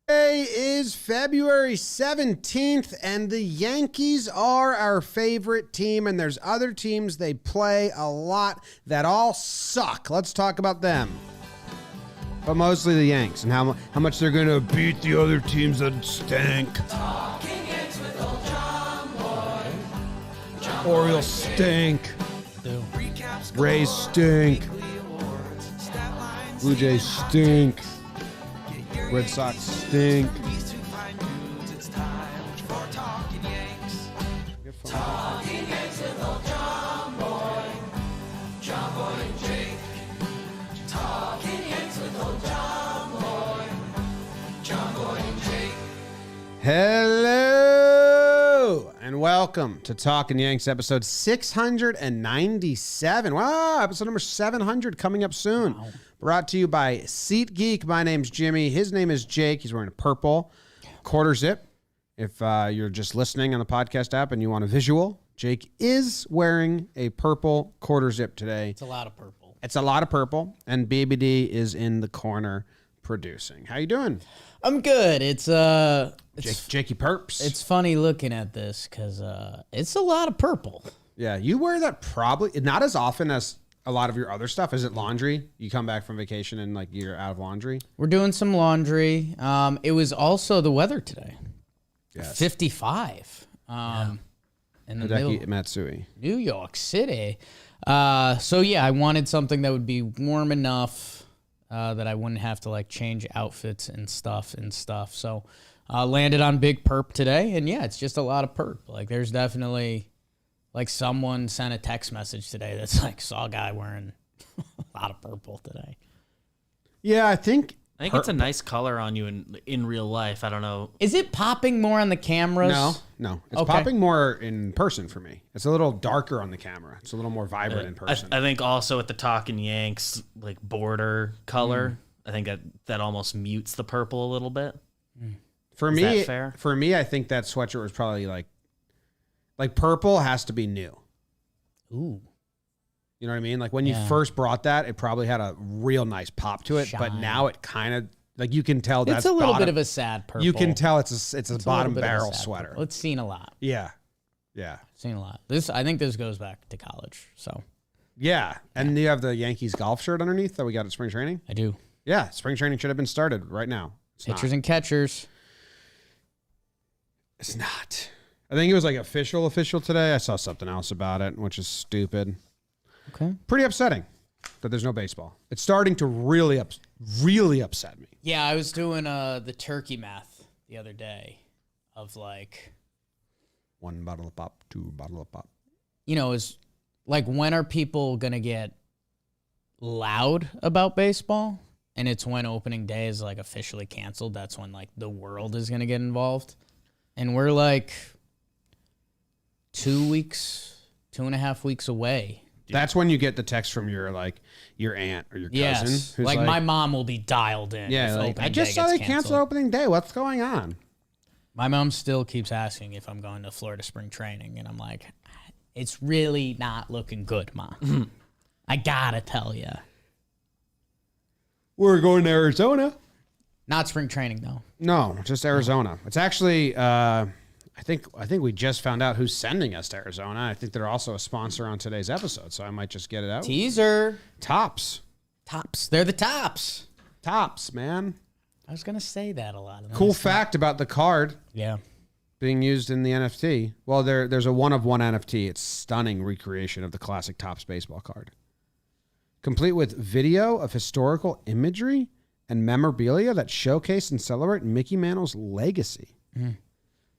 Today is February 17th, and the Yankees are our favorite team, and there's other teams they play a lot that all suck. Let's talk about them. But mostly the Yanks and how much they're going to beat the other teams that stink. Talking Yanks with old John Boy. Orioles stink. Rays stink. Blue Jays stink. Red Sox stink. Talking Yanks with old John Boy. John Boy and Jake. Talking Yanks with old John Boy. John Boy and Jake. Hello and welcome to Talkin' Yanks episode 697. Wow, episode number 700 coming up soon. Wow. Brought to you by SeatGeek. My name's Jimmy. His name is Jake. He's wearing a purple quarter zip. If you're just listening on the podcast app and you want a visual, Jake is wearing a purple quarter zip today. It's a lot of purple. It's a lot of purple, and BBD is in the corner producing. How you doing? I'm good. It's Jakey Perps. It's funny looking at this because it's a lot of purple. Yeah, you wear that probably not as often as a lot of your other stuff. Is it laundry? You come back from vacation and like you're out of laundry? We're doing some laundry. It was also the weather today. Yes. 55. In the middle Hideki Matsui. New York City. So yeah, I wanted something that would be warm enough that I wouldn't have to like change outfits and stuff. So landed on Big Perp today, and yeah, it's just a lot of perp. Like there's definitely like someone sent a text message today that's like saw a guy wearing a lot of purple today. Yeah, I think it's a nice color on you in real life. I don't know. Is it popping more on the cameras? No. It's popping more in person for me. It's a little darker on the camera. It's a little more vibrant in person. I think also with the Talkin Yanks like border color, I think that almost mutes the purple a little bit. For Is me, that fair? For me, I think that sweatshirt was probably like purple has to be new. Ooh. You know what I mean? Like when you first brought that, it probably had a real nice pop to it, but now it kind of like you can tell that's a little bit of a sad purple. You can tell it's a bottom barrel sweater. Purple. It's seen a lot. Yeah. Seen a lot. I think this goes back to college. So yeah, and you have the Yankees golf shirt underneath that we got at spring training. I do. Yeah, spring training should have been started right now. Pitchers and catchers. It's not. I think it was like official today. I saw something else about it, which is stupid. Okay. Pretty upsetting that there's no baseball. It's starting to really upset me. Yeah, I was doing the turkey math the other day of like 1 bottle of pop, 2 bottle of pop. You know, is like when are people gonna get loud about baseball? And it's when opening day is like officially canceled. That's when like the world is gonna get involved. And we're like 2.5 weeks away. That's when you get the text from your aunt or your cousin. Yes. Who's like my mom will be dialed in. Yeah, if like, I opening just day saw gets they canceled opening day. What's going on? My mom still keeps asking if I'm going to Florida spring training, and I'm like, it's really not looking good, Ma. I gotta tell you. We're going to Arizona. Not spring training though. No, just Arizona. It's actually I think we just found out who's sending us to Arizona. I think they're also a sponsor on today's episode, so I might just get it out. Teaser. Tops. They're the Tops. Tops, man. I was gonna say that a lot. Cool fact about the card. Yeah. Being used in the NFT. Well, there's a one-of-one NFT. It's stunning recreation of the classic Topps baseball card. Complete with video of historical imagery and memorabilia that showcase and celebrate Mickey Mantle's legacy.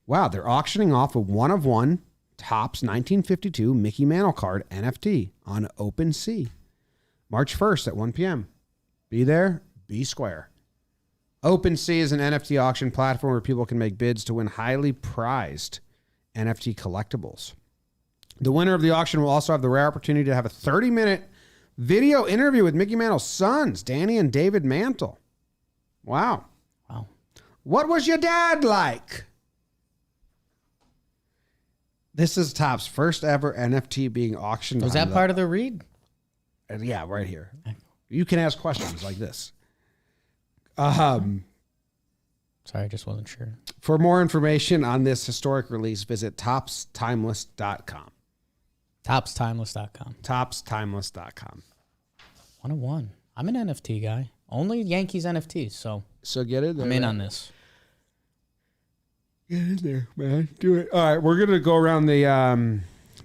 Wow, they're auctioning off a one-of-one Topps 1952 Mickey Mantle card NFT on OpenSea. March 1st at 1 p.m. Be there, be square. OpenSea is an NFT auction platform where people can make bids to win highly prized NFT collectibles. The winner of the auction will also have the rare opportunity to have a 30-minute video interview with Mickey Mantle's sons, Danny and David Mantle. Wow. What was your dad like? This is Topps' first ever NFT being auctioned. Was that part of the read? Yeah, right here. You can ask questions like this. Sorry, I just wasn't sure. For more information on this historic release, visit topstimeless.com. Topstimeless.com. Topstimeless.com. 101. I'm an NFT guy. Only Yankees NFTs, so Get in there. I'm in on this. Get in there, man. Do it. All right, we're going to go around the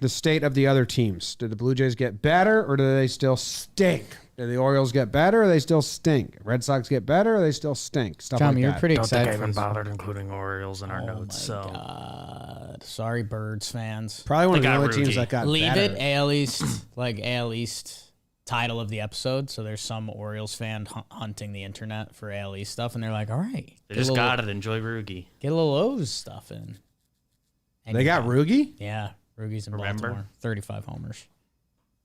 state of the other teams. Did the Blue Jays get better, or do they still stink? Did the Orioles get better, or they still stink? Red Sox get better, or they still stink? Stuff John, like you're that. pretty Don't think excited I for even this. bothered including Orioles in our Oh notes. my So God. Sorry, Birds fans. Probably one of They the got only teams Rugi. that got Leave better. it AL East, like AL East title of the episode. So there's some Orioles fan hunting the internet for AL East stuff, and they're like, all right. they just got it. Enjoy Rugi. Get a little O's stuff in. And They you got got- Rugi? Yeah, Rugi's in Remember? Baltimore. 35 homers.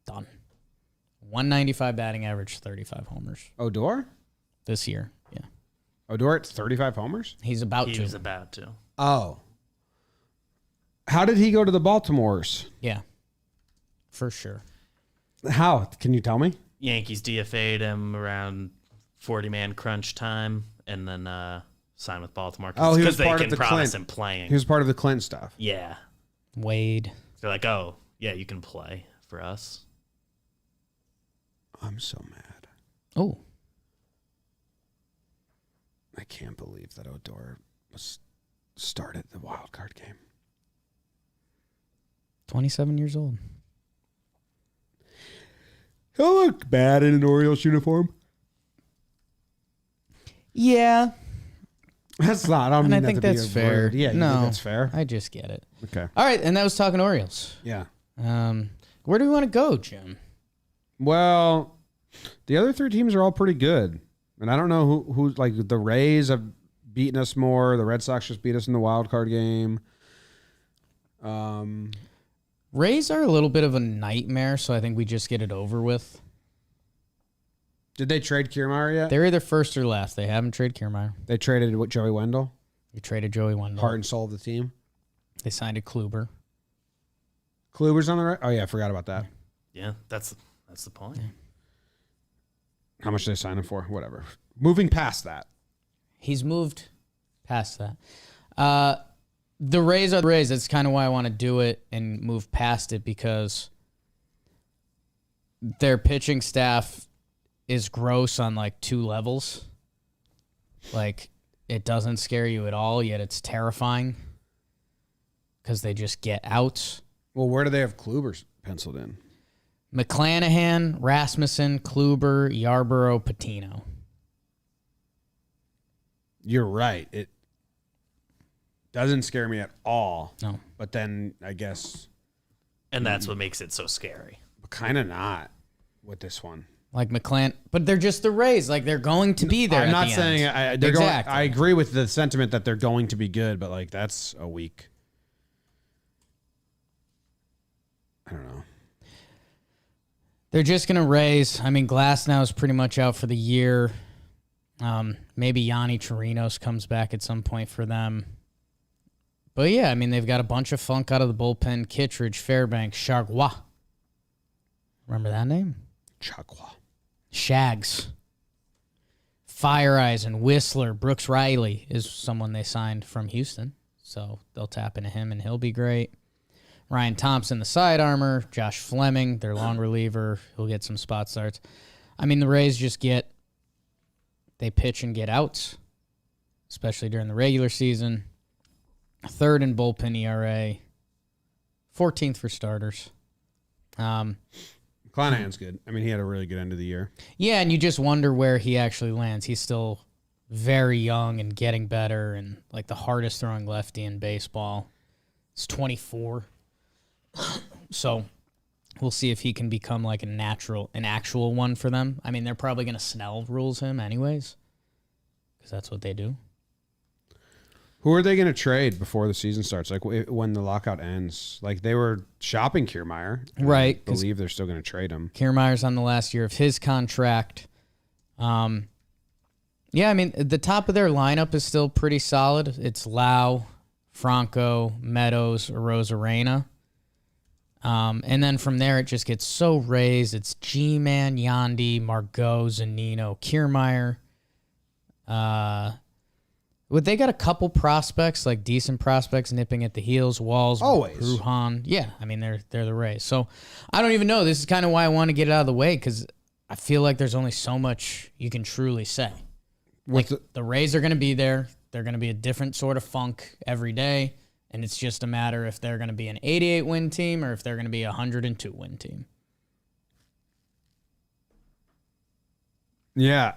Done. 195 batting average, 35 homers Odor? this year. Yeah. Odor at 35 homers? He's about He to. was about to. Oh. How did he go to the Baltimores? Yeah. For sure. How? Can you tell me? Yankees DFA'd him around 40-man crunch time, and then signed with Baltimore Oh, he was because they part of can the promise Clint. him playing. He was part of the Clint stuff. Yeah, Wade. they're like, oh, yeah, you can play for us. I'm so mad. Oh. I can't believe that Odor was started the wild card game. 27 years old. He'll look bad in an Orioles uniform. Yeah. That's not. I don't And mean I that think to be that's a fair. word. Yeah, you no, think that's fair? I just get it. Okay. All right, and that was talking Orioles. Yeah. Where do we want to go, Jim? Well, the other three teams are all pretty good. And I don't know who like the Rays have beaten us more. The Red Sox just beat us in the wild card game. Rays are a little bit of a nightmare, so I think we just get it over with. Did they trade Kiermaier yet? They're either first or last. They haven't traded Kiermaier. They traded what, Joey Wendell, They traded Joey Wendell. heart and soul of the team. They signed a Kluber. Kluber's on the right. Oh yeah, I forgot about that. Yeah, that's the point. How much did they sign him for? Whatever. Moving past that. He's moved past that. The Rays are the Rays. That's kind of why I want to do it and move past it, because their pitching staff is gross on like two levels. Like, it doesn't scare you at all, yet it's terrifying because they just get outs. Well, where do they have Kluber penciled in? McClanahan, Rasmussen, Kluber, Yarborough, Patino. You're right. It doesn't scare me at all. No. But then I guess And that's what makes it so scary. kind of not with this one. Like but they're just the Rays. Like, they're going to be there. I'm at not the saying end. they're Exactly. going. I agree with the sentiment that they're going to be good, but like that's a week. I don't know. They're just going to raise. I mean, Glass now is pretty much out for the year. Maybe Yanni Chirinos comes back at some point for them. But yeah, I mean, they've got a bunch of funk out of the bullpen. Kittredge, Fairbanks, Chargois. Remember that name? Chakwa. Shags. Fire Eyes and Whistler. Brooks Riley is someone they signed from Houston. So they'll tap into him and he'll be great. Ryan Thompson, the side armor. Josh Fleming, their long reliever. He'll get some spot starts. I mean, the Rays just they pitch and get outs, especially during the regular season. Third in bullpen ERA. 14th for starters. McClanahan's good. I mean, he had a really good end of the year. Yeah, and you just wonder where he actually lands. He's still very young and getting better, and like the hardest throwing lefty in baseball. He's 24. So we'll see if he can become like an actual one for them. I mean, they're probably going to Snell rules him anyways, because that's what they do. Who are they going to trade before the season starts? Like when the lockout ends? Like they were shopping Kiermaier. Right, I 'cause believe they're still going to trade him. Kiermaier's on the last year of his contract. Yeah, I mean, the top of their lineup is still pretty solid. It's Lau, Franco, Meadows, Arozarena. And then from there, it just gets so raised. It's G-Man, Yandy, Margot, Zanino, Kiermaier, But they got a couple prospects, like decent prospects, nipping at the heels. Walls, Always. Brujan. Yeah, I mean they're the Rays. So I don't even know. This is kind of why I want to get it out of the way because I feel like there's only so much you can truly say. Like the Rays are going to be there. They're going to be a different sort of funk every day, and it's just a matter if they're going to be an 88-win team or if they're going to be a 102-win team. Yeah.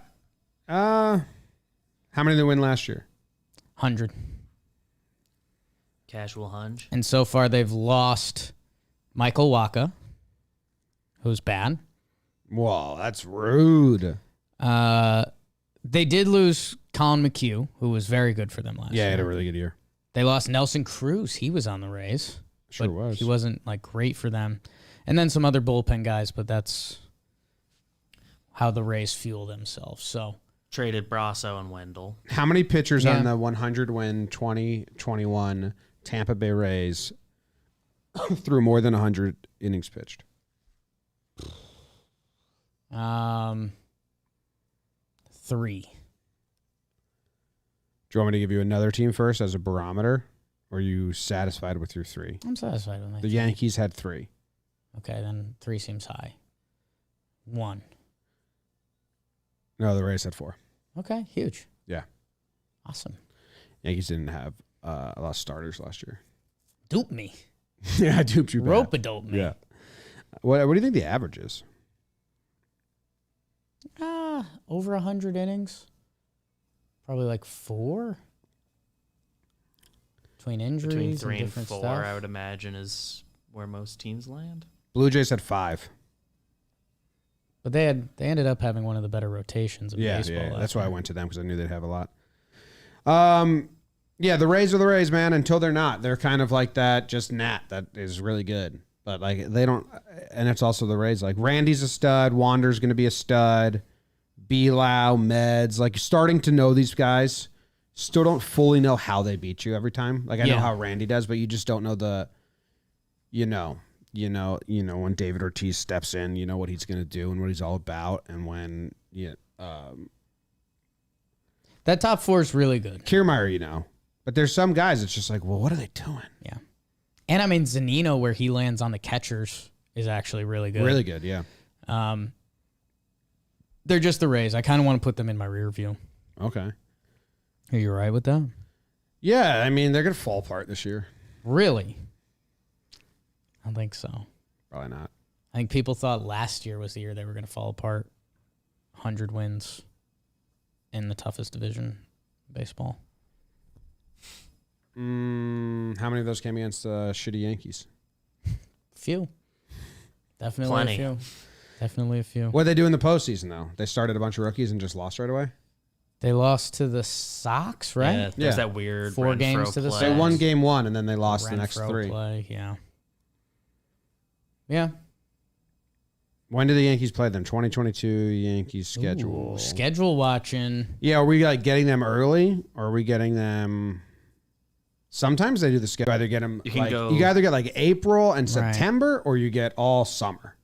How many did they win last year? 100. Casual hunch. And so far they've lost Michael Wacha, who's bad. Whoa, that's rude. They did lose Colin McHugh, who was very good for them last year. Yeah, he had a really good year. They lost Nelson Cruz. He was on the Rays. Sure but was. He wasn't like great for them. And then some other bullpen guys, but that's how the Rays fuel themselves. So Traded Brasso and Wendell. How many pitchers on the 100-win 2021 Tampa Bay Rays threw more than 100 innings pitched? 3. Do you want me to give you another team first as a barometer? Or are you satisfied with your 3? I'm satisfied with my The 3. Yankees had 3. Okay, then 3 seems high. 1. No, the Rays had 4. Okay, huge. Yeah. Awesome. Yankees didn't have a lot of starters last year. Dupe me. Yeah, I duped you bad. Rope-a-dope me. Yeah. What do you think the average is? Over 100 innings. Probably like 4. Between injuries Between and 3 and different 4, stuff. I would imagine, is where most teams land. Blue Jays had 5. But they ended up having one of the better rotations of baseball. Yeah. last That's why I year. went to them because I knew they'd have a lot. Yeah, the Rays are the Rays, man. Until they're not, they're kind of like that. Just Nat that is really good, but like they don't. And it's also the Rays. Like Randy's a stud. Wander's going to be a stud. Belau, Meds, like starting to know these guys. Still don't fully know how they beat you every time. Like I know how Randy does, but you just don't know the. You know when David Ortiz steps in, you know what he's going to do and what he's all about, and when That top 4 is really good. Kiermaier, you know. But there's some guys it's just like, well, what are they doing? Yeah. And I mean, Zunino, where he lands on the catchers, is actually really good. Really good, yeah. They're just the Rays. I kind of want to put them in my rear view. Okay. Are you all right with that? Yeah, I mean, they're going to fall apart this year. Really? I don't think so. Probably not. I think people thought last year was the year they were going to fall apart. 100 wins in the toughest division in baseball. How many of those came against shitty Yankees? Few. Definitely Plenty. a few. Definitely a few. What did they do in the postseason, though? They started a bunch of rookies and just lost right away? They lost to the Sox, right? Yeah, there's Yeah. that weird 4 Renfro games to the play. They won game 1, and then they lost the next Renfro 3. play, yeah. Yeah. When did the Yankees play them? 2022 Yankees schedule. Ooh, schedule watching. Yeah, are we like getting them early, or are we getting them... Sometimes they do the schedule. Either get them, You can go- you either get like April and Right. September, or you get all summer.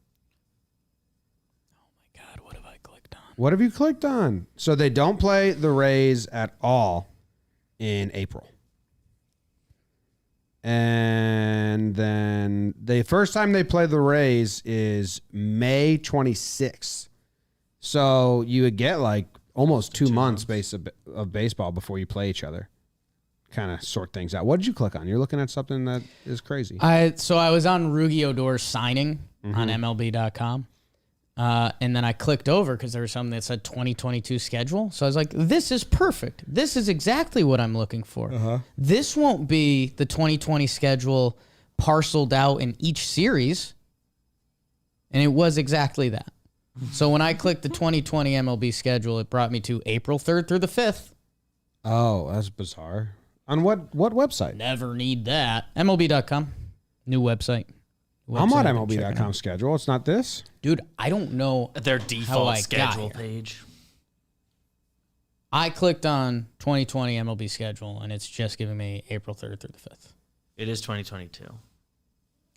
God, what have I clicked on? What have you clicked on? So they don't play the Rays at all in April. And then the first time they play the Rays is May 26th. So you would get like almost 2 months of baseball before you play each other. Kind of sort things out. What did you click on? You're looking at something that is crazy. I was on Rugi Odor's signing on MLB.com. And then I clicked over because there was something that said 2022 schedule. So I was like, this is perfect. This is exactly what I'm looking for. This won't be the 2020 schedule parceled out in each series. And it was exactly that. So when I clicked the 2020 MLB schedule, it brought me to April 3rd through the 5th. Oh, that's bizarre. On what website? Never need that. MLB.com. New website. I'm on Website, check it MLB.com out. schedule. It's not this. Dude, I don't know. Their How default I got schedule here. page. I clicked on 2020 MLB schedule, and it's just giving me April 3rd through the 5th. It is 2022.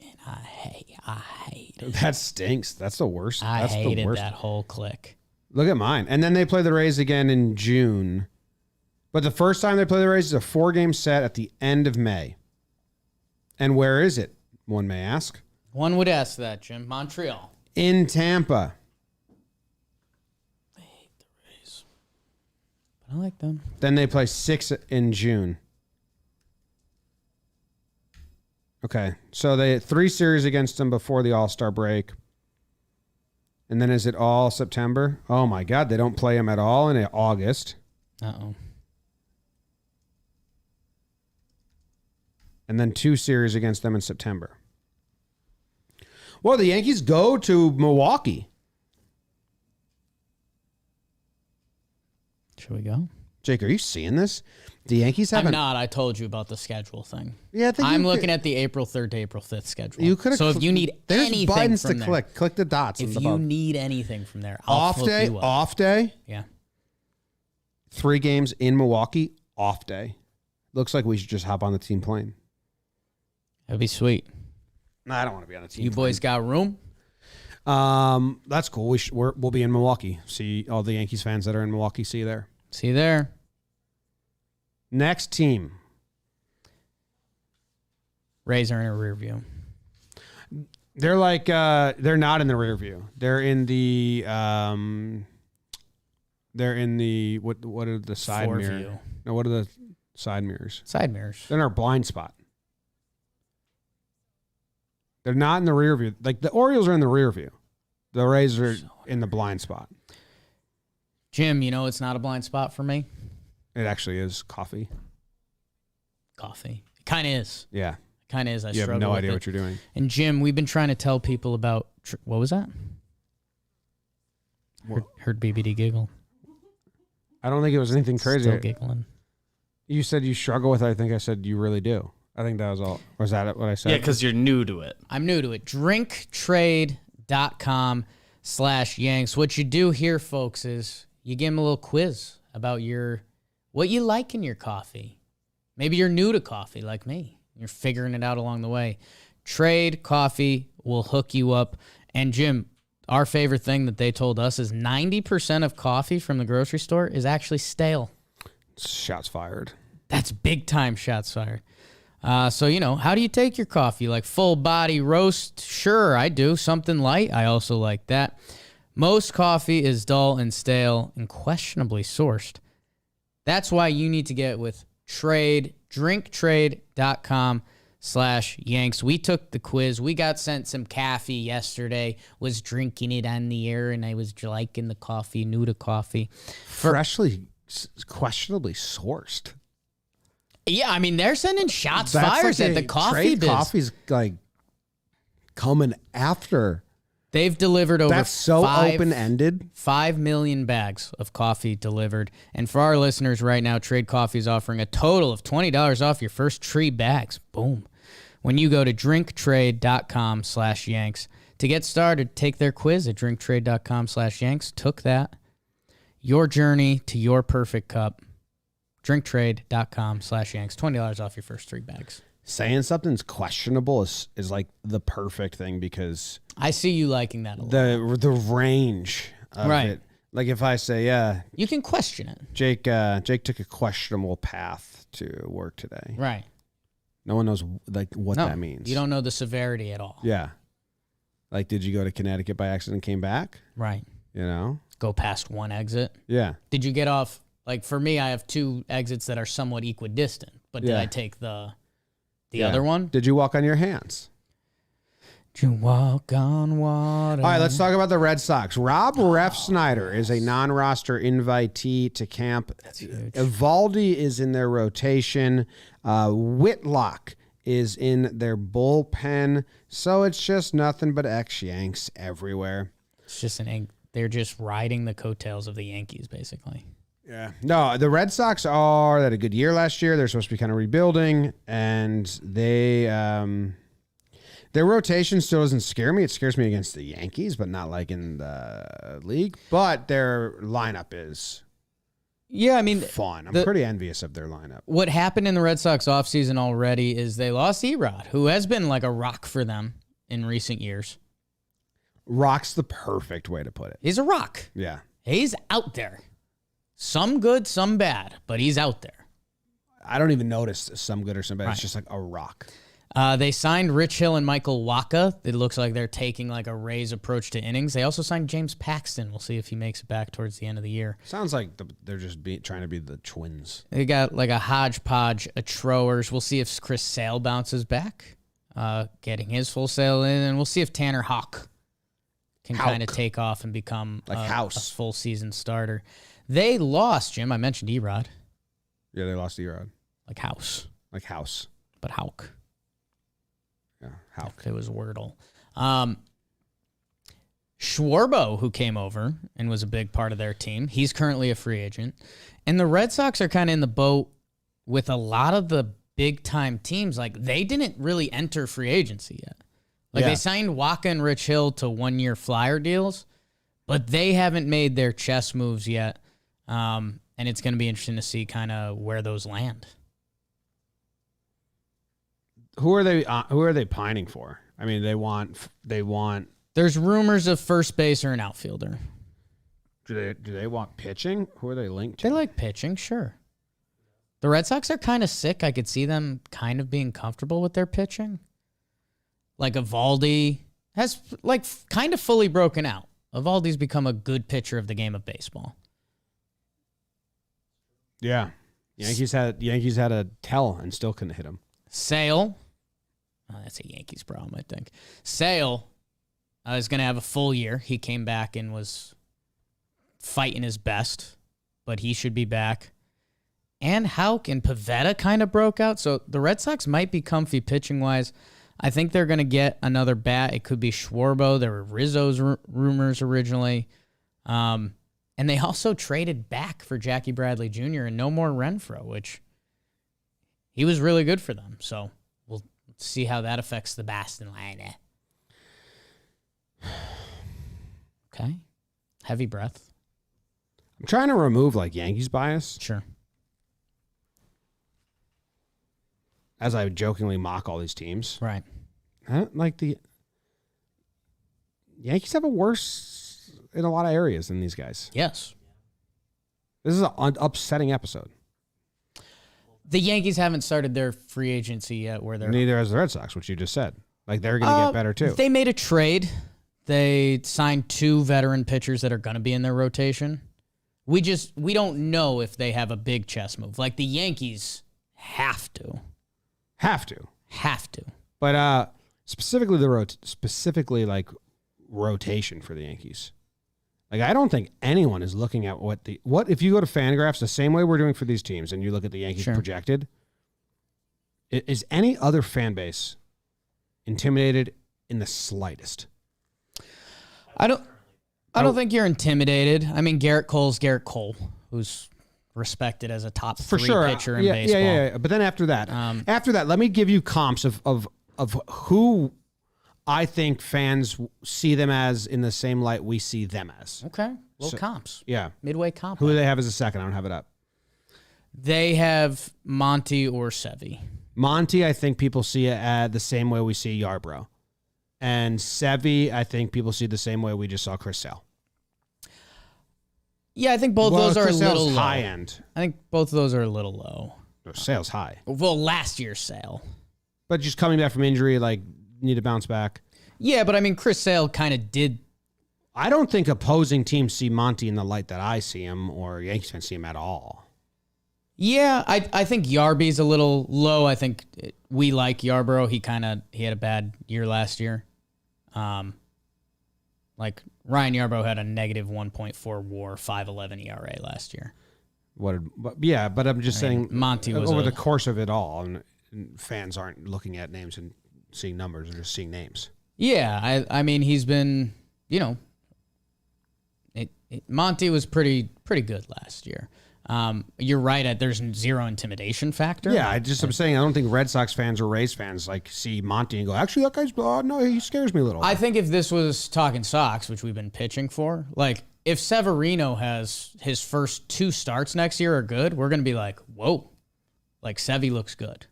And I hate it. That stinks. That's the worst. I That's the hated worst. that whole click. Look at mine. And then they play the Rays again in June. But the first time they play the Rays is a 4-game set at the end of May. And where is it, one may ask? One would ask that, Jim. Montreal. In Tampa. I hate the Rays. But I like them. Then they play 6 in June. Okay, so they had 3 series against them before the All-Star break. And then is it all September? Oh, my God, they don't play them at all in August. Uh-oh. And then 2 series against them in September. Well, the Yankees go to Milwaukee. Should we go? Jake, are you seeing this? The Yankees have I'm not. I told you about the schedule thing. Yeah, I think I'm looking at the April 3rd to April 5th schedule. You could. So if you need there's anything buttons from to there, click the dots. if on the you bottom. need anything from there, I'll hook you up. Off day. Yeah. 3 games in Milwaukee. Off day. Looks like we should just hop on the team plane. That'd be sweet. No, I don't want to be on a team. You boys got room? That's cool. We'll be in Milwaukee. See all the Yankees fans that are in Milwaukee. See you there. See you there. Next team. Rays are in a rear view. They're like they're not in the rear view. They're in the what are the side Floor mirror? view. No, what are the side mirrors? Side mirrors. They're in our blind spot. They're not in the rear view. Like the Orioles are in the rear view. The Rays are in the blind spot. Jim, you know it's not a blind spot for me? It actually is coffee. Coffee. It kind of is. Yeah. It kind of is. I You have struggle no with idea it. what you're doing. And Jim, we've been trying to tell people about what was that? Heard BBD giggle. I don't think it was anything crazy. Still giggling. You said you struggle with it. I think I said you really do. I think that was all. Was that what I said? Yeah, because you're new to it. I'm new to it. drinktrade.com/Yanks. What you do here, folks, is you give them a little quiz about what you like in your coffee. Maybe you're new to coffee like me. You're figuring it out along the way. Trade Coffee will hook you up. And Jim, our favorite thing that they told us is 90% of coffee from the grocery store is actually stale. Shots fired. That's big time shots fired. So, how do you take your coffee? Like full body roast? Sure, I do. Something light? I also like that. Most coffee is dull and stale and questionably sourced. That's why you need to get with Trade, drinktrade.com/Yanks. We took the quiz. We got sent some coffee yesterday, was drinking it on the air, and I was liking the coffee, new to coffee. Freshly, questionably sourced. Yeah, I mean, they're sending shots That's fired like at the coffee Trade biz. Coffee's like coming after. They've delivered over That's so open-ended. 5 million bags of coffee delivered. And for our listeners right now, Trade Coffee is offering a total of $20 off your first 3 bags. Boom. When you go to drinktrade.com/Yanks. To get started, take their quiz at drinktrade.com/Yanks. Took that. Your journey to your perfect cup. drinktrade.com/Yanks. $20 off your first 3 bags. Saying something's questionable is like the perfect thing because I see you liking that a lot. the range of Right. it. Like if I say, yeah, You can question it. Jake took a questionable path to work today. Right. No one knows like what No, that means. you don't know the severity at all. Yeah. Like, did you go to Connecticut by accident and came back? Right. You know? Go past one exit. Yeah. Did you get off? Like for me, I have 2 exits that are somewhat equidistant. But did Yeah. I take the Yeah. other one? Did you walk on your hands? Did you walk on water? All right, let's talk about the Red Sox. Rob Ref Snyder is a non-roster invitee to camp. That's huge. Evaldi is in their rotation. Whitlock is in their bullpen. So it's just nothing but ex-Yanks everywhere. It's just they're just riding the coattails of the Yankees, basically. Yeah. No, the Red Sox had a good year last year. They're supposed to be kind of rebuilding, and they their rotation still doesn't scare me. It scares me against the Yankees, but not like in the league. But their lineup is Yeah, I mean, fun. I'm pretty envious of their lineup. what happened in the Red Sox offseason already is they lost Erod, who has been like a rock for them in recent years. Rock's the perfect way to put it. He's a rock. Yeah. He's out there. Some good, some bad, but he's out there. I don't even notice some good or some bad. Right. It's just like a rock. They signed Rich Hill and Michael Wacha. It looks like they're taking like a Rays approach to innings. They also signed James Paxton. We'll see if he makes it back towards the end of the year. Sounds like they're just trying to be the Twins. They got like a hodgepodge of throwers. We'll see if Chris Sale bounces back, getting his full sale in, and we'll see if Tanner Houck can kind of take off and become like a House. full season starter. They lost, Jim. I mentioned Erod. Yeah, they lost Erod. Like House. Like House. But Houck. Yeah, Houck. If it was Wordle. Schwarbo, who came over and was a big part of their team, he's currently a free agent. And the Red Sox are kind of in the boat with a lot of the big-time teams. Like, they didn't really enter free agency yet. Like, they signed Wacha and Rich Hill to one-year flyer deals, but they haven't made their chess moves yet. And it's going to be interesting to see kind of where those land. Who are they pining for? I mean, they want. There's rumors of first base or an outfielder. Do they want pitching? Who are they linked to? They like pitching, sure. The Red Sox are kind of sick. I could see them kind of being comfortable with their pitching. Like Evaldi has like kind of fully broken out. Evaldi's become a good pitcher of the game of baseball. Yeah, Yankees had a tell and still couldn't hit him. Sale, that's a Yankees problem, I think. Sale is going to have a full year. He came back and was fighting his best, but he should be back. And Houck and Pivetta kind of broke out, so the Red Sox might be comfy pitching-wise. I think they're going to get another bat. It could be Schwarbo. There were Rizzo's rumors originally. And they also traded back for Jackie Bradley Jr. and no more Renfroe, which he was really good for them. So we'll see how that affects the Boston line. Okay. Heavy breath. I'm trying to remove like Yankees bias Sure. as I jokingly mock all these teams. Right. I don't like the Yankees have a worse in a lot of areas than these guys. Yes. This is an upsetting episode. The Yankees haven't started their free agency yet where they're... Neither has the Red Sox, which you just said. Like, they're going to get better, too. They made a trade. They signed 2 veteran pitchers that are going to be in their rotation. We don't know if they have a big chess move. Like, the Yankees have to. Have to. But specifically, like, rotation for the Yankees. Like, I don't think anyone is looking at what if you go to Fangraphs the same way we're doing for these teams and you look at the Yankees projected, is any other fan base intimidated in the slightest? I don't think you're intimidated. I mean, Garrett Cole's Garrett Cole, who's respected as a top 3 pitcher in baseball. Yeah. But then after that, let me give you comps of who I think fans see them as in the same light we see them as. Okay. Comps. Yeah. Midway comp. Who do they have as a second? I don't have it up. They have Monty or Sevy. Monty, I think people see it the same way we see Yarbrough. And Sevy, I think people see the same way we just saw Chris Sale. Yeah, I think both those are Chris a little Sale's low. high end. I think both of those are a little low. No, Sale's high. Well, last year's Sale. But just coming back from injury, like, need to bounce back. Yeah, but I mean, Chris Sale kind of did. I don't think opposing teams see Monty in the light that I see him or Yankees fans see him at all. Yeah, I think Yarby's a little low. I think we like Yarbrough. He had a bad year last year. Like Ryan Yarbrough had a negative 1.4 WAR, 5.11 ERA last year. But I'm just saying Monty was over the course of it all, and fans aren't looking at names and seeing numbers; they're just seeing names. Yeah, I mean he's been, Monty was pretty good last year. You're right. There's zero intimidation factor. Yeah, I'm saying I don't think Red Sox fans or Rays fans like see Monty and go, actually, that guy's no, he scares me a little. I think if this was Talkin' Sox, which we've been pitching for, like if Severino has his first 2 starts next year are good, we're gonna be like, whoa, like Sevy looks good.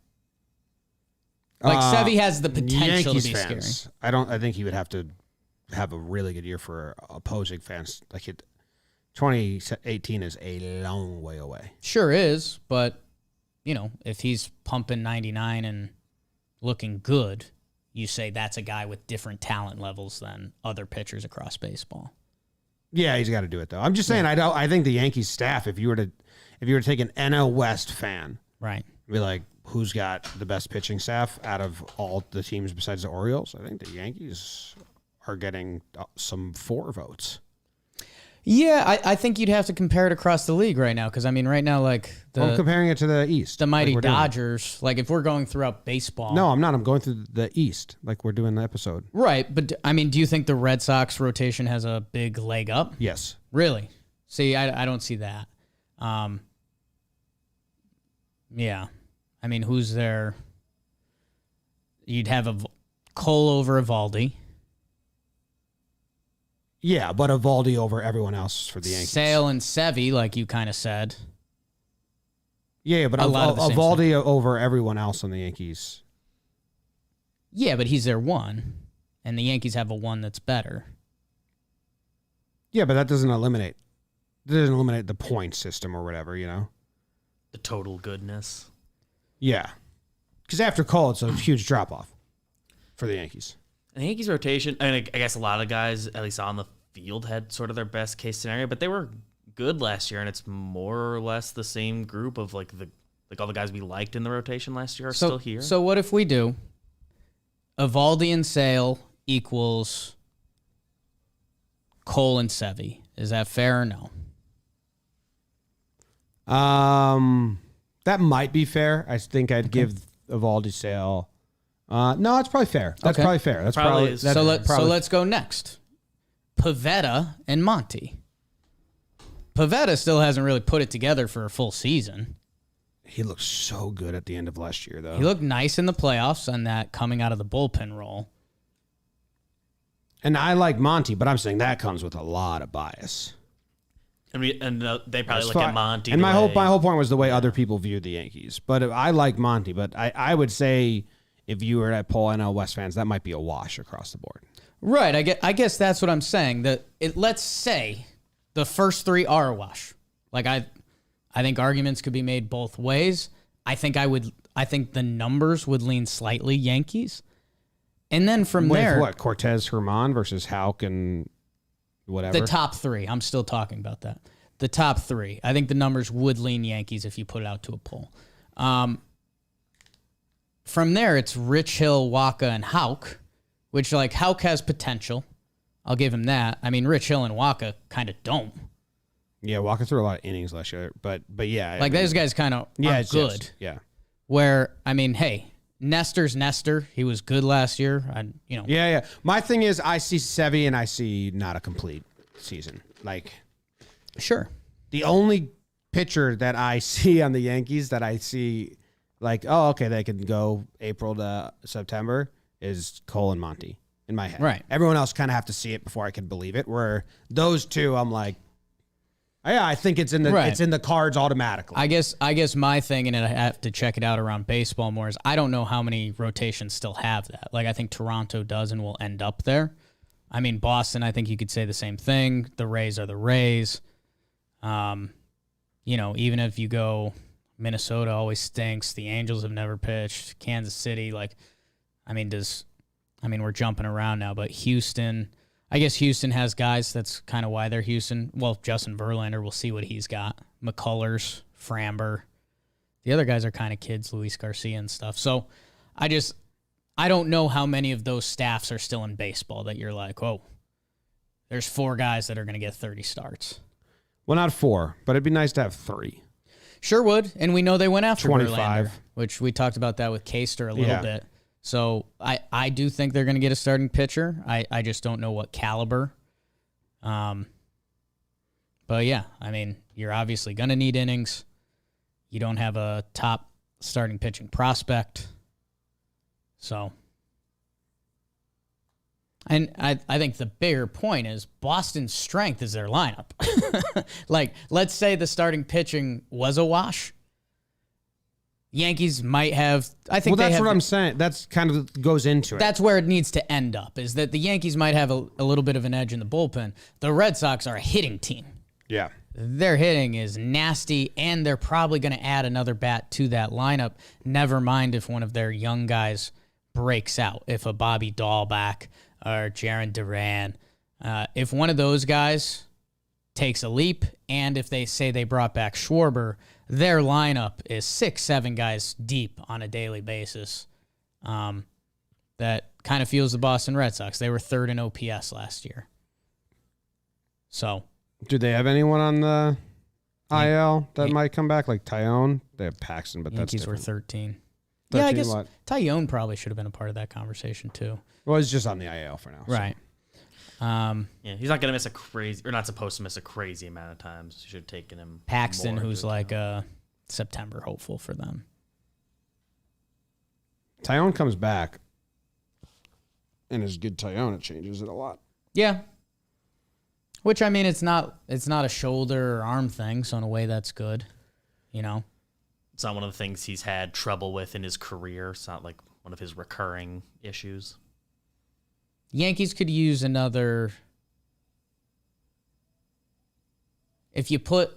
Like Sevy has the potential Yankees to be fans, scary. I think he would have to have a really good year for opposing fans. Like 2018 is a long way away. Sure is, but, if he's pumping 99 and looking good, you say that's a guy with different talent levels than other pitchers across baseball. Yeah, he's got to do it, though. I'm just saying, I think the Yankees staff, if you were to take an NL West fan, right, be like, who's got the best pitching staff out of all the teams besides the Orioles? I think the Yankees are getting some 4 votes. Yeah, I think you'd have to compare it across the league right now because, right now, I'm comparing it to the East. The mighty like Dodgers, if we're going throughout baseball. No, I'm not. I'm going through the East like we're doing the episode. Right, but, do you think the Red Sox rotation has a big leg up? Yes. Really? See, I don't see that. Yeah. Who's there? You'd have Cole over Evaldi. Yeah, but Evaldi over everyone else for the Yankees. Sale and Sevy, like you kind of said. Yeah, but Evaldi over everyone else on the Yankees. Yeah, but he's their one, and the Yankees have a one that's better. Yeah, but that doesn't eliminate the point system or whatever, The total goodness. Yeah. Because after Cole, it's a huge drop-off for the Yankees. The Yankees rotation, I guess a lot of guys, at least on the field, had sort of their best case scenario, but they were good last year, and it's more or less the same group of all the guys we liked in the rotation last year are still here. So what if we do Evaldi and Sale equals Cole and Sevy? Is that fair or no? That might be fair. I think I'd give Evaldi Sale. No, it's probably fair. That's Okay. probably fair. That's Probably probably is. So let's go next. Pivetta and Monty. Pivetta still hasn't really put it together for a full season. He looked so good at the end of last year, though. He looked nice in the playoffs on that coming out of the bullpen role. And I like Monty, but I'm saying that comes with a lot of bias. They probably As look far- at Monty. And the my whole way- point was the way other people viewed the Yankees. But I like Monty, but I would say if you were at poll NL West fans, that might be a wash across the board. Right. I guess that's what I'm saying. Let's say the first 3 are a wash. I think arguments could be made both ways. I think the numbers would lean slightly Yankees. And then from there, What, Cortez Herman versus Houck and whatever? the top 3, I'm still talking about that. The top 3, I think the numbers would lean Yankees if you put it out to a poll. From there, it's Rich Hill, Waka, and Houck, which Houck has potential. I'll give him that. Rich Hill and Waka kind of don't. Yeah, walking through a lot of innings last year, but yeah, Those guys kind of aren't good. Yeah, Where hey, Nestor's Nestor. He was good last year. yeah. My thing is, I see Sevy and I see not a complete season. Sure. The only pitcher that I see on the Yankees that I see okay, they can go April to September is Cole and Monty in my head. Right. Everyone else kind of have to see it before I can believe it. Where those two, I'm like, yeah, I think it's in the cards automatically. I guess my thing, and I have to check it out around baseball more, is I don't know how many rotations still have that. I think Toronto does and will end up there. Boston, I think you could say the same thing. The Rays are the Rays. Even if you go, Minnesota always stinks. The Angels have never pitched. Kansas City, we're jumping around now, but Houston, I guess Houston has guys. That's kind of why they're Houston. Well, Justin Verlander, we'll see what he's got. McCullers, Framber. The other guys are kind of kids, Luis Garcia and stuff. So I don't know how many of those staffs are still in baseball that you're like, oh, there's 4 guys that are going to get 30 starts. Well, not 4, but it'd be nice to have 3. Sure would, and we know they went after 25. Verlander, which we talked about that with Caster a little bit. So I do think they're going to get a starting pitcher. I just don't know what caliber. But yeah, you're obviously going to need innings. You don't have a top starting pitching prospect. So, and I think the bigger point is Boston's strength is their lineup. Let's say the starting pitching was a wash. Yankees might have. I think that's what I'm saying. That's kind of goes into it. That's where it needs to end up. Is that the Yankees might have a little bit of an edge in the bullpen. The Red Sox are a hitting team. Yeah. Their hitting is nasty, and they're probably going to add another bat to that lineup. Never mind if one of their young guys breaks out, if a Bobby Dahlback or Jaron Duran, if one of those guys takes a leap, and if they say they brought back Schwarber, their lineup is 6-7 guys deep on a daily basis. That kind of feels the Boston Red Sox. They were third in OPS last year. So, do they have anyone on the IL that might come back, like Tyone? They have Paxton, but Yankees that's were different. 13. 13 Yeah, I guess what? Tyone probably should have been a part of that conversation too. Well, he's just on the IL for now. so. Right. Yeah, he's not gonna miss a crazy, or not supposed to miss a crazy amount of times. You should have taken him. Paxton, more who's into like account. a September hopeful for them. Tyone comes back and is good Tyone. It changes it a lot. Yeah. Which, I mean, it's not a shoulder or arm thing, so in a way that's good. You know? It's not one of the things he's had trouble with in his career. It's not like one of his recurring issues. Yankees could use another. If you put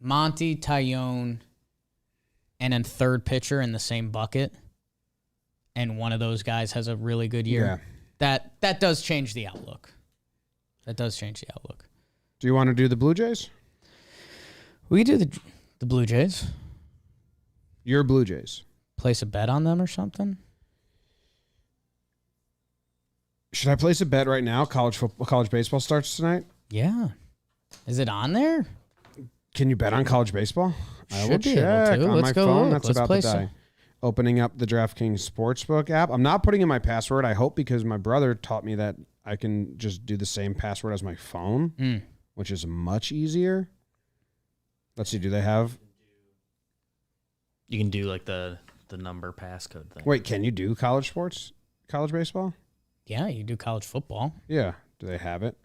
Monty, Tyone, and then third pitcher in the same bucket, and one of those guys has a really good year, that does change the outlook. That does change the outlook. Do you want to do the Blue Jays? We could do the Blue Jays. Your Blue Jays. Place a bet on them or something. Should I place a bet right now? College baseball starts tonight. Yeah. Is it on there? Can you bet on college baseball? I will Should be able check to. on Let's my go phone. look. That's Let's about play to some. die. Opening up the DraftKings Sportsbook app. I'm not putting in my password. I hope, because my brother taught me that I can just do the same password as my phone, which is much easier. Let's see. Do they have? You can do like the number passcode thing. Wait, can you do college baseball? Yeah, you do college football. Yeah. Do they have it?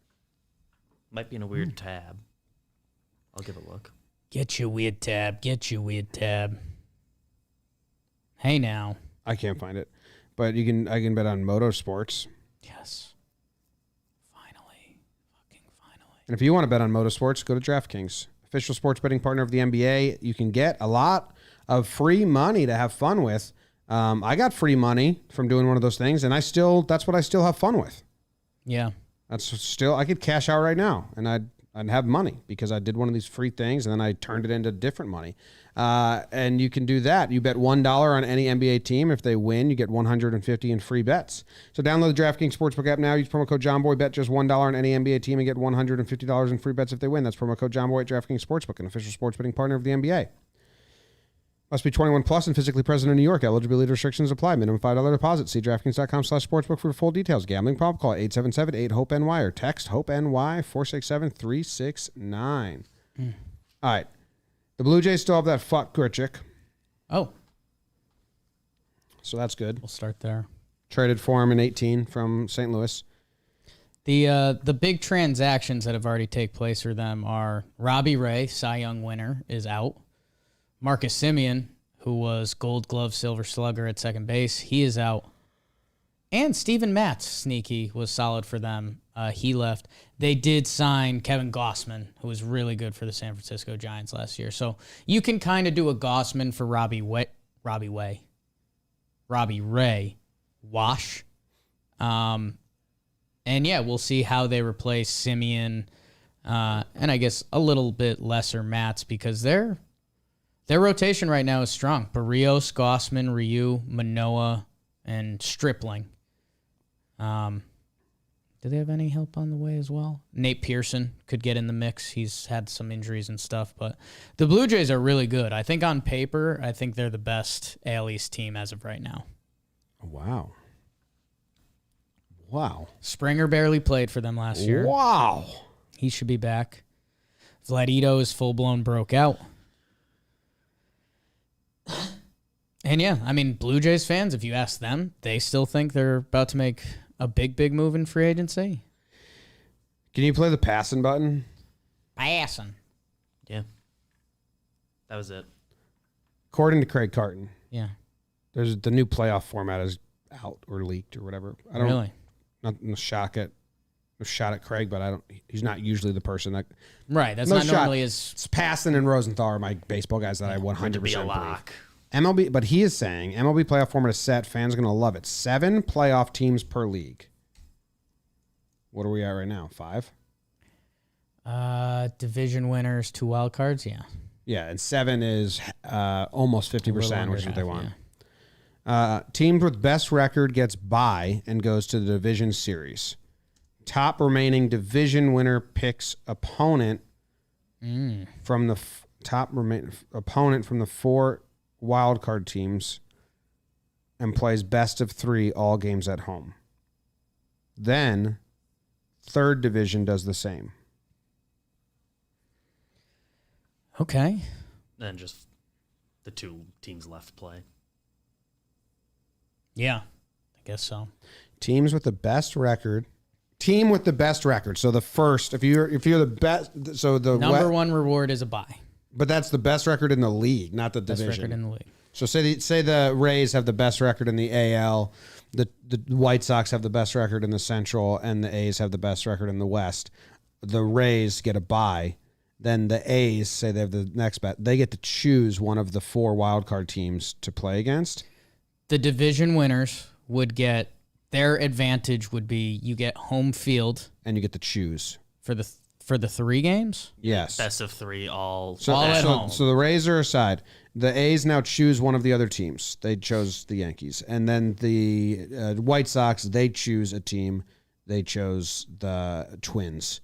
Might be in a weird tab. I'll give it a look. Get your weird tab. Get your weird tab. Hey now. I can't find it, but I can bet on motorsports. Yes. Finally. Fucking finally. And if you want to bet on motorsports, go to DraftKings, official sports betting partner of the NBA. You can get a lot of free money to have fun with. I got free money from doing one of those things, and that's what I still have fun with. Yeah. I could cash out right now, and I'd have money because I did one of these free things, and then I turned it into different money. And you can do that. You bet $1 on any NBA team. If they win, you get $150 in free bets. So download the DraftKings Sportsbook app now. Use promo code JOHNBOY. Bet just $1 on any NBA team and get $150 in free bets if they win. That's promo code JOHNBOY at DraftKings Sportsbook, an official sports betting partner of the NBA. Must be 21 plus and physically present in New York. Eligibility restrictions apply. Minimum $5 deposit. See DraftKings.com/sportsbook for full details. Gambling problem? Call 877-8-HOPE-NY or text HOPE-NY 467-369. All right. The Blue Jays still have that fuck Grichuk, Oh, so that's good. we'll start there. Traded for him in 18 from St. Louis. The big transactions that have already taken place for them are Robbie Ray, Cy Young winner, is out. Marcus Semien, who was Gold Glove Silver Slugger at second base, he is out. And Steven Matz, sneaky, was solid for them. He left. They did sign Kevin Gossman, who was really good for the San Francisco Giants last year. So you can kind of do a Gossman for Robbie Ray wash. And yeah, we'll see how they replace Semien, and I guess a little bit lesser Matz, because their rotation right now is strong. Barrios, Gossman, Ryu, Manoah, and Stripling. Do they have any help on the way as well? Nate Pearson could get in the mix. He's had some injuries and stuff, but the Blue Jays are really good. I think on paper, I think they're the best AL East team as of right now. Wow. Springer barely played for them last year. Wow. He should be back. Vladito is full-blown broke out. And yeah, I mean, Blue Jays fans, if you ask them, they still think they're about to make a big move in free agency. Can you play the passing button? Passing. Yeah. That was it. According to Craig Carton, Yeah. there's the new playoff format is out or leaked or whatever. I don't Really? Not in the shock at a shot at Craig, but I don't. He's not usually the person that. Right. That's No not shot. normally his. It's Paston and Rosenthal are my baseball guys that I 100% To be a believe. lock. MLB, but he is saying MLB playoff format is set. Fans are going to love it. 7 playoff teams per league. What are we at right now? 5? Division winners, 2 wild cards. Yeah. Yeah, and 7 is almost 50%, under which is what they half, want. yeah. Team with best record gets bye and goes to the division series. Top remaining division winner picks opponent from the opponent from the 4 wild card teams and plays best of 3 all games at home. Then third division does the same. Okay. And just the 2 teams left play. Yeah. I guess so. Teams with the best record. Team with the best record. So the first, if you're the best, so the Number 1 reward is a bye. but that's the best record in the league, not the Best division. record in the league. So say the Rays have the best record in the AL, the White Sox have the best record in the Central, and the A's have the best record in the West. The Rays get a bye. Then the A's say they have the next bet. They get to choose one of the 4 wild card teams to play against. The division winners would get their advantage would be you get home field And you get to choose. for the 3 games. Yes. Best of 3 all. All at home. So the Rays are aside. The A's now choose one of the other teams. They chose the Yankees. And then the White Sox, they choose a team. They chose the Twins.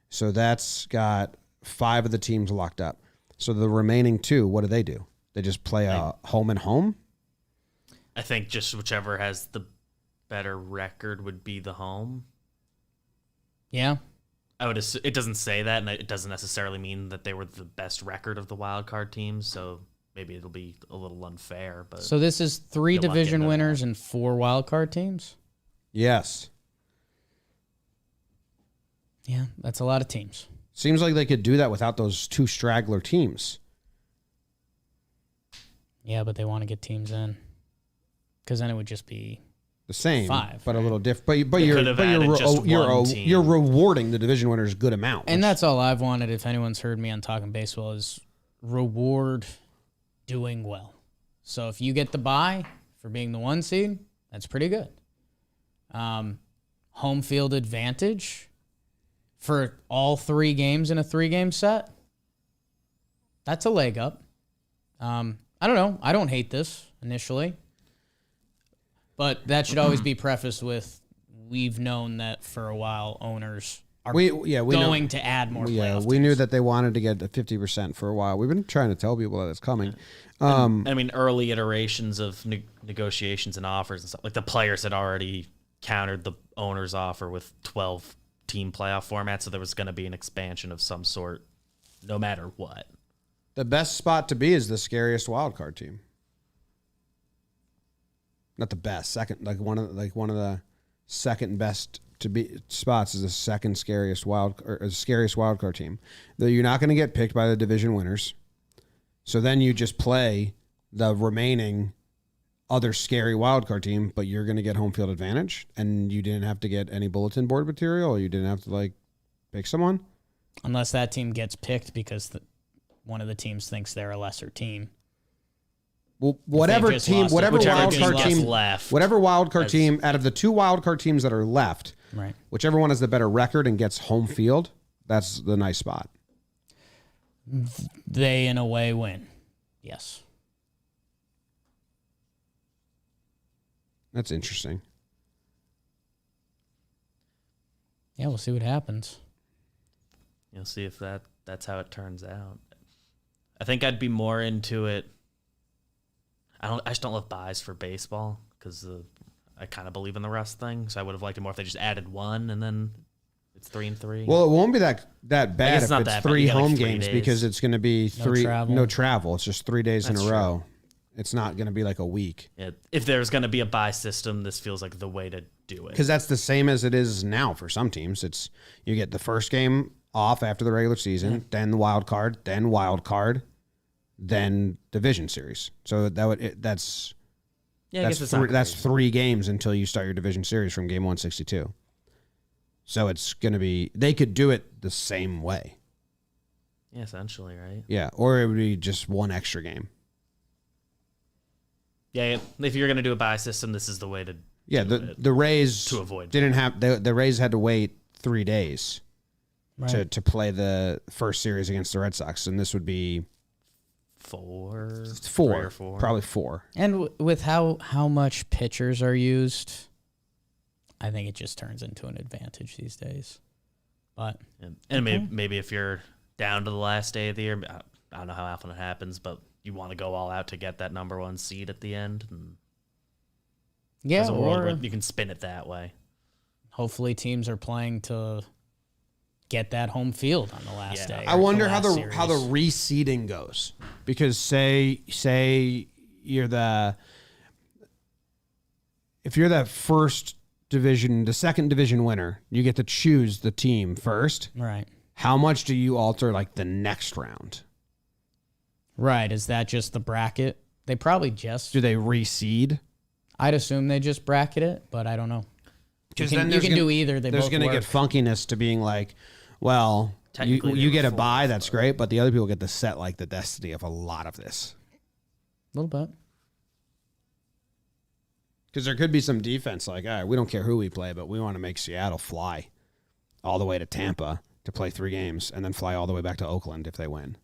So that's got 5 of the teams locked up. So the remaining 2, what do? They just play a home and home? I think just whichever has the better record would be the home. Yeah. I would assume, it doesn't say that, and it doesn't necessarily mean that they were the best record of the wild card teams. So maybe it'll be a little unfair. But So this is 3 You're lucky division into winners that. and 4 wild card teams. Yes. Yeah, that's a lot of teams. Seems like they could do that without those 2 straggler teams. Yeah, but they want to get teams in because then it would just be The same, 5, but a right? little different. But They you're could have but added just one team. you're rewarding the division winners a good amount. And which- that's all I've wanted. If anyone's heard me on Talking Baseball, is reward doing well. So if you get the bye for being the 1 seed, that's pretty good. Home field advantage for all 3 games in a 3-game set. That's a leg up. I don't know. I don't hate this initially. But that should always be prefaced with we've known that for a while owners are we going know, to add more yeah, playoff we knew teams. that they wanted to get to 50% for a while. We've been trying to tell people that it's coming. I mean, early iterations of negotiations and offers and stuff. Like the players had already countered the owner's offer with 12-team playoff format, so there was going to be an expansion of some sort, no matter what. The best spot to be is the scariest wild card team. Not the best, second, like one of the second best to be spots is the second scariest wild card team. Though you're not going to get picked by the division winners, so then you just play the remaining other scary wild card team, but you're going to get home field advantage, and you didn't have to get any bulletin board material, or you didn't have to pick someone. Unless that team gets picked because one of the teams thinks they're a lesser team. Well, whatever just team, lost it, whatever whichever wild team card gets team left whatever wild card as- team out of the 2 wild card teams that are left, Right. whichever one has the better record and gets home field, that's the nice spot. They, in a way, win. Yes. That's interesting. Yeah, we'll see what happens. You'll see if that's how it turns out. I think I'd be more into it. I just don't love buys for baseball because I kind of believe in the rest thing. So I would have liked it more if they just added 1 and then it's 3-3. Well, it won't be that bad it's if not it's that bad. 3 You got, like, home 3 games days. because it's going to be travel. no travel. It's just 3 days That's in a true. row. It's not going to be like a week Yeah, if there's going to be a buy system, this feels like the way to do it. because that's the same as it is now for some teams. It's you get the first game off after the regular season, then the wild card, then division series. So that's Yeah, I guess it's not that's crazy. 3 games until you start your division series from game 162. So it's going to be, they could do it the same way. Yeah, essentially, right? Yeah, or it would be just one extra game. Yeah, if you're going to do a bye system, this is the way to Yeah, do it the Rays to avoid. didn't have, the Rays had to wait 3 days Right. to play the first series against the Red Sox, and this would be Four, probably four. And with how much pitchers are used, I think it just turns into an advantage these days. But And maybe if you're down to the last day of the year, I don't know how often it happens, but you want to go all out to get that number 1 seed at the end. And yeah, there's a world or where you can spin it that way. hopefully teams are playing to get that home field on the last day. I or wonder how last the reseeding goes, because say you're if you're that first division, the second division winner, you get to choose the team first. right. How much do you alter like the next round? Right. Is that just the bracket? They probably just. Do they reseed? I'd assume they just bracket it, but I don't know. Because You then can do either. There's both going to work. get funkiness to being like, well, Technically, they you were get a fourth, bye, that's but- great, but the other people get to set like the destiny of a lot of this. A little bit. Because there could be some defense like, all right, we don't care who we play, but we want to make Seattle fly all the way to Tampa to play 3 games and then fly all the way back to Oakland if they win.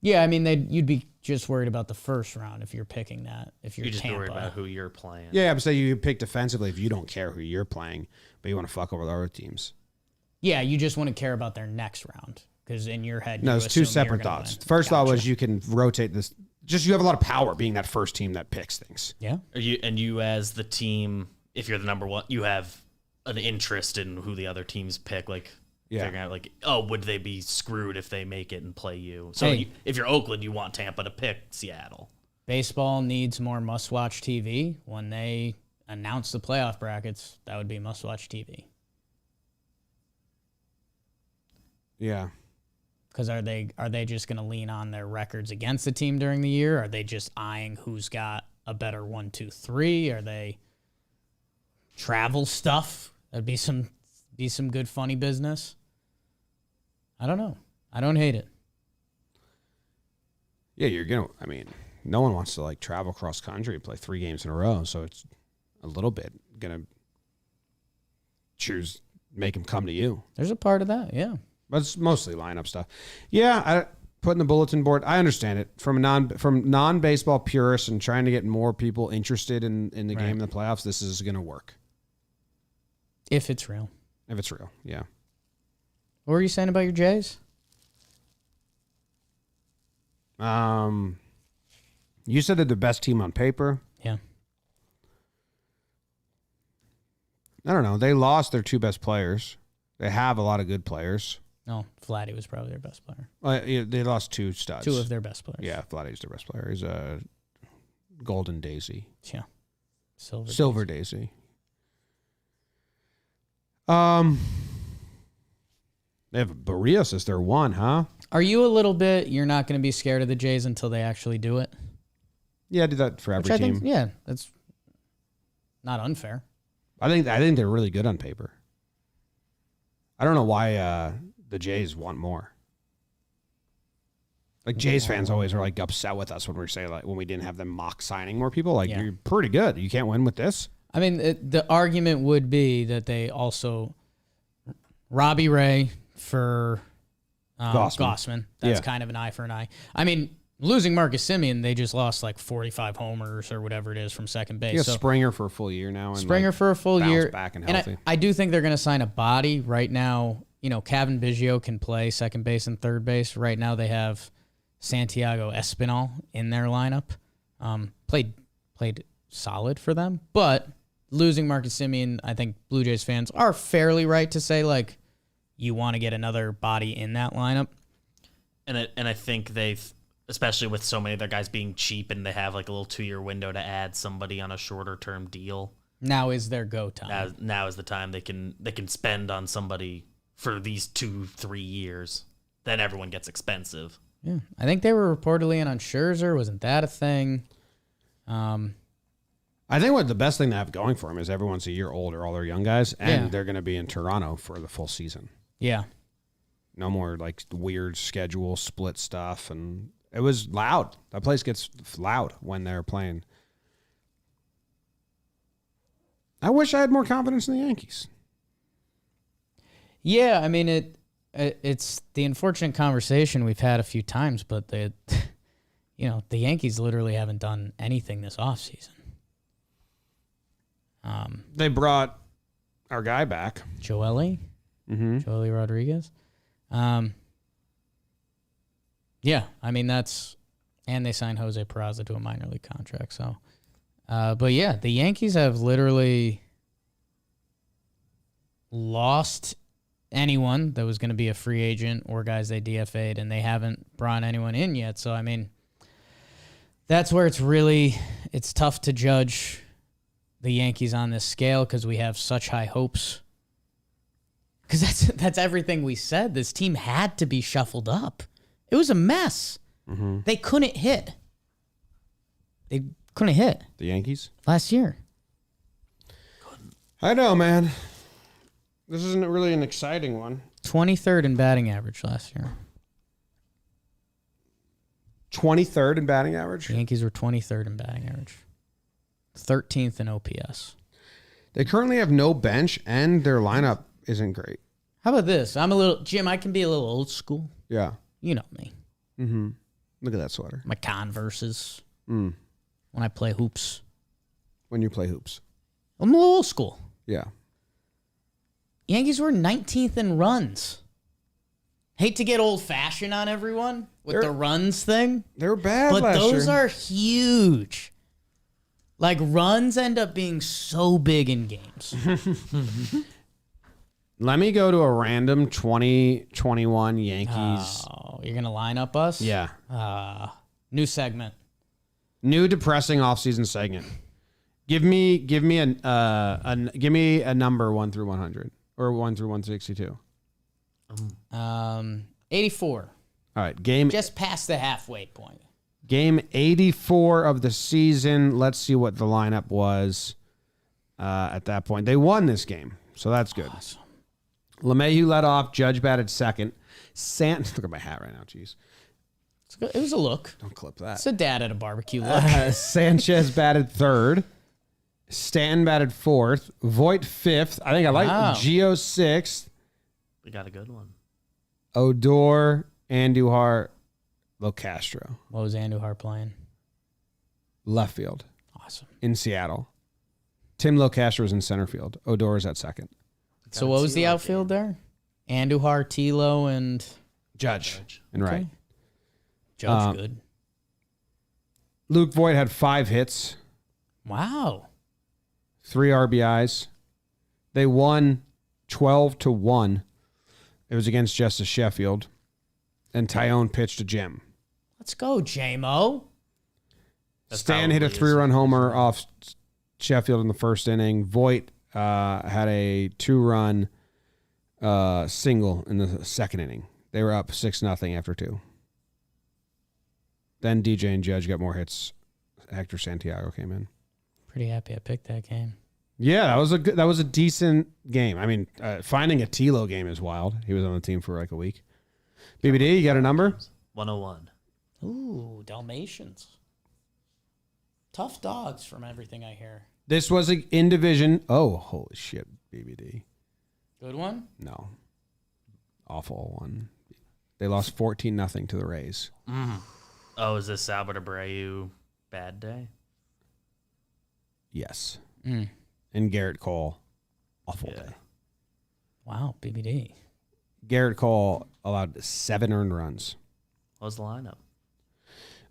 Yeah, I mean, you'd be just worried about the first round if you're picking that. If you're You just Tampa. worry about who you're playing. Yeah, I'm saying you pick defensively if you don't care who you're playing, but you want to fuck over the other teams. Yeah, you just want to care about their next round because in your head, No, you it's two assume you're separate gonna thoughts. win. First thought was Gotcha. you can rotate this. Just you have a lot of power being that first team that picks things. Yeah. You as the team, if you're the number 1, you have an interest in who the other teams pick. Like Yeah. figuring out, like, oh, would they be screwed if they make it and play you? So Hey. if you're Oakland, you want Tampa to pick Seattle. Baseball needs more must-watch TV. When they announce the playoff brackets, that would be must-watch TV. Yeah. Because are they just going to lean on their records against the team during the year? Are they just eyeing who's got a better 1, 2, 3? Are they travel stuff? That'd be some good funny business. I don't know. I don't hate it. Yeah, I mean, no one wants to like travel cross country and play 3 games in a row, so it's a little bit gonna make them come to you. There's a part of that, yeah. But it's mostly lineup stuff. Yeah, putting the bulletin board. I understand it from non-baseball purists and trying to get more people interested in the game in the playoffs. This is gonna work If it's real. if it's real. Yeah. What were you saying about your Jays? You said they're the best team on paper. Yeah. I don't know. They lost their 2 best players. They have a lot of good players. No, Vladdy was probably their best player. Yeah, they lost 2 studs. 2 of their best players. Yeah, Vladdy's their best player. He's a Golden Daisy. Yeah. Silver Daisy. They have Barrios as their 1, huh? Are you a little bit, you're not going to be scared of the Jays until they actually do it? Yeah, I do that for every Which I team. think, yeah, that's not unfair. I think they're really good on paper. I don't know why the Jays want more. Like Jays fans always are like upset with us when we say like when we didn't have them mock signing more people. Like Yeah. you're pretty good. You can't win with this. I mean, the argument would be that they also Robbie Ray for Gossman. That's Yeah. kind of an eye for an eye. I mean, losing Marcus Semien, they just lost like 45 homers or whatever it is from second base. You got So Springer for a full year now. And Springer like, for a full bounce year. back and And healthy. I do think they're going to sign a body right now. You know, Kevin Biggio can play second base and third base. Right now they have Santiago Espinal in their lineup. Played solid for them, but losing Marcus Semien, I think Blue Jays fans are fairly right to say like you want to get another body in that lineup. And I think they've, especially with so many of their guys being cheap, and they have like a little 2-year window to add somebody on a shorter term deal. Now is their go time. Now is the time they can spend on somebody for these 2-3 years. Then everyone gets expensive. Yeah, I think they were reportedly in on Scherzer. Wasn't that a thing? I I think what the best thing they have going for them is everyone's a year older, all their young guys, and they're going to be in Toronto for the full season. Yeah. No more like weird schedule split stuff, and it was loud. That place gets loud when they're playing. I wish I had more confidence in the Yankees. Yeah, I mean it's the unfortunate conversation we've had a few times, but the Yankees literally haven't done anything this offseason. They brought our guy back. Joely Rodriguez. Yeah, I mean and they signed Jose Peraza to a minor league contract. So, but yeah, the Yankees have literally lost anyone that was going to be a free agent or guys they DFA'd, and they haven't brought anyone in yet. So, I mean, that's where it's tough to judge the Yankees on this scale because we have such high hopes. Because that's everything we said. This team had to be shuffled up. It was a mess. Mm-hmm. They couldn't hit. The Yankees? last year. I know, man. This isn't really an exciting one. 23rd in batting average last year. 23rd in batting average? The Yankees were 23rd in batting average. 13th in OPS. They currently have no bench, and their lineup isn't great. How about this? Jim, I can be a little old school. Yeah. You know me. Mm-hmm. Look at that sweater. My Converses. Mm. When I play hoops. When you play hoops. I'm a little old school. Yeah. Yankees were 19th in runs. Hate to get old-fashioned on everyone with the runs thing. They were bad But last those year. are huge. Like, runs end up being so big in games. Let me go to a random 2021 Yankees. Oh, you're going to line up us? Yeah. New segment. New depressing offseason segment. Give me a number 1 through 100 or 1 through 162. 84. All right, game Just past the halfway point. Game 84 of the season. Let's see what the lineup was at that point. They won this game, so that's good. Awesome. LeMahieu led off. Judge batted second. Look at my hat right now. Jeez. It was a look. Don't clip that. It's a dad at a barbecue look. Sanchez batted third. Stanton batted fourth. Voit fifth. I think I like Gio sixth. We got a good one. Odor, Andujar, Locastro. What was Andujar playing? Left field. Awesome. In Seattle. Tim Locastro was in center field. Odor is at second. So what was the outfield there? Andujar, Tilo, and Judge. And okay. right. Judge good. Luke Voit had 5 hits. Wow. 3 RBIs. They won 12-1. It was against Justice Sheffield. And Tyone pitched to Jim. Let's go, J-Mo. Stan hit a 3-run homer off Sheffield in the first inning. Voit had a 2-run single in the second inning. They were up 6-0 after 2. Then DJ and Judge got more hits. Hector Santiago came in. Pretty happy I picked that game. Yeah, that was a decent game. I mean, finding a Tilo game is wild. He was on the team for like a week. BBD, you got a number? 101. Ooh, Dalmatians. Tough dogs from everything I hear. This was in division. Oh, holy shit, BBD. Good one? No. Awful one. They lost 14-0 to the Rays. Oh, is this Salvador Abreu bad day? Yes. And Garrett Cole, awful day. Wow, BBD. Garrett Cole allowed 7 earned runs. What was the lineup?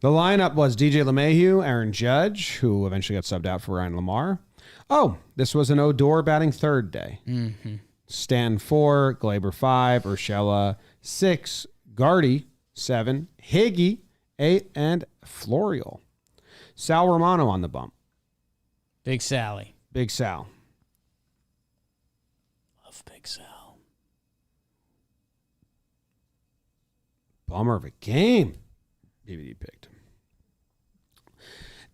The lineup was DJ LeMahieu, Aaron Judge, who eventually got subbed out for Ryan Lamar. Oh, this was an Odor batting third day. Mm-hmm. Stan 4, Glaber 5, Urshela 6, Gardy 7, Higgy 8, and Florial. Sal Romano on the bump. Big Sally. Big Sal. Love Big Sal. Bummer of a game. BBD picked.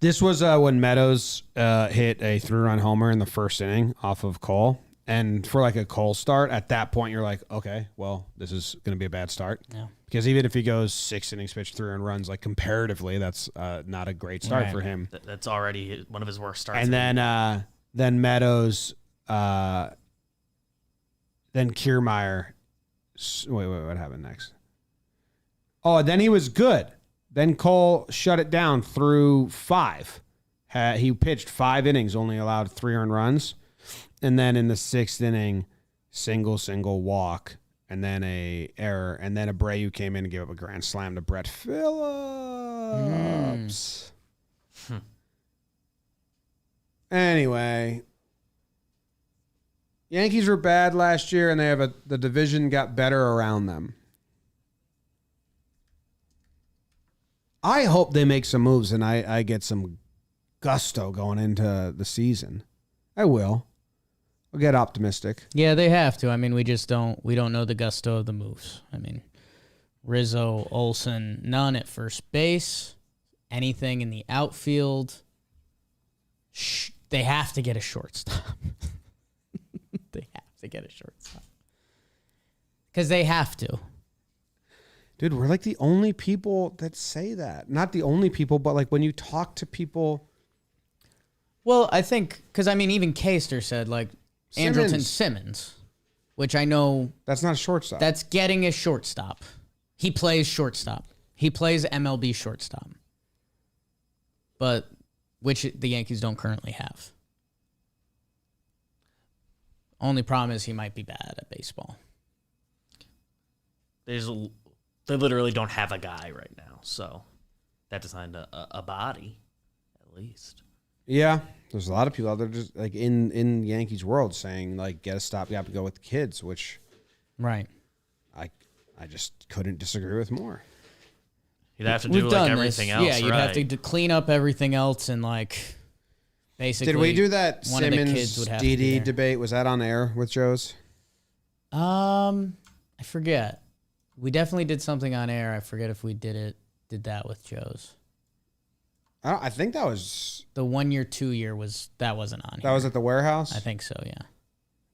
This was when Meadows hit a 3-run homer in the first inning off of Cole. And for like a Cole start, at that point, you're like, okay, well, this is going to be a bad start. Yeah. Because even if he goes 6 innings pitched, 3 runs, like comparatively, that's not a great start Right. for him. That's already one of his worst starts. And then Meadows, then Kiermaier. Wait, what happened next? Oh, then he was good. Then Cole shut it down through 5. He pitched 5 innings, only allowed 3 earned runs. And then in the 6th inning, single walk, and then a error, and then Abreu came in and gave up a grand slam to Brett Phillips. Anyway, Yankees were bad last year, and the division got better around them. I hope they make some moves, and I get some gusto going into the season. I will. I'll get optimistic. Yeah, they have to. I mean, we don't know the gusto of the moves. I mean, Rizzo, Olsen, none at first base, anything in the outfield. They have to get a shortstop. They have to get a shortstop. Because they have to. Dude, we're like the only people that say that. Not the only people, but like when you talk to people. Well, I think, because I mean, even Caster said, like, Andrelton Simmons, which I know. That's not a shortstop. That's getting a shortstop. He plays shortstop. He plays MLB shortstop. But, which the Yankees don't currently have. Only problem is he might be bad at baseball. They literally don't have a guy right now, so that designed a body, at least. Yeah, there's a lot of people out there just like in Yankees world saying like get a stopgap to go with the kids, which Right. I just couldn't disagree with more. You'd have to do like everything else. Yeah, you'd right. have to clean up everything else and like basically. Did we do that one of the kids Simmons would have to be DD there. debate? Was that on air with Joe's? I forget. We definitely did something on air. I forget if we did that with Joe's. I think that was The 1 year, 2 year wasn't on. that was at the warehouse. I think so. Yeah.